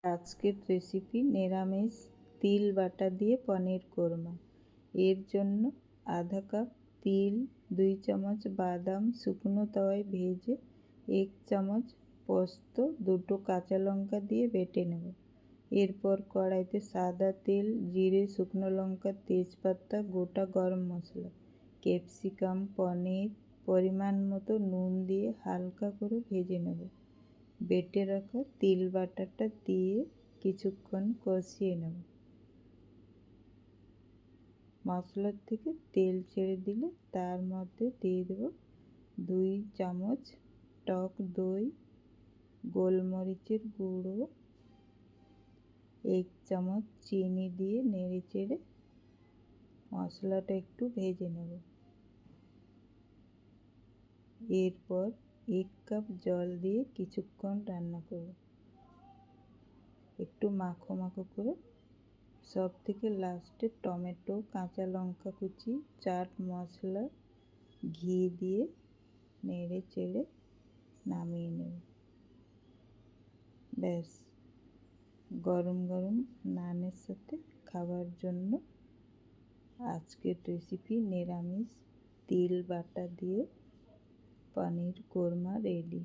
আজকের রেসিপি নিরামিষ তিল বাটা দিয়ে পনির কোরমা। এর জন্য আধা কাপ তিল, 2 চামচ বাদাম শুকনো তাওয়ায় ভেজে, 1 চামচ পোস্ত, 2টো কাঁচা লঙ্কা দিয়ে বেটে নেব। এরপর কড়াইতে সাদা তেল, জিরে, শুকনো লঙ্কা, তেজপাতা, গোটা গরম মশলা, ক্যাপসিকাম, পনির, পরিমাণ মতো নুন দিয়ে হালকা করে ভেজে নেব। বেটে রাখা তিল বাটাটা দিয়ে কিছুক্ষণ কষিয়ে নেব। মশলার থেকে তেল ছেড়ে দিলে তার মধ্যে দিয়ে দেব 2 চামচ টক দই, গোলমরিচের গুঁড়ো, 1 চামচ চিনি দিয়ে নেড়ে চেড়ে মশলাটা একটু ভেজে নেব। এরপর 1 কাপ জল দিয়ে কিছুক্ষণ রান্না করব। একটু মাখো মাখো করে সব থেকে লাস্টে টমেটো, কাঁচা লঙ্কা কুচি, চাট মশলা, ঘি দিয়ে নেড়ে চেড়ে নামিয়ে নেব। ব্যাস, গরম গরম নানের সাথে খাবার জন্য আজকের রেসিপি নিরামিষ তিল বাটা দিয়ে পনির কোরমা রেডি।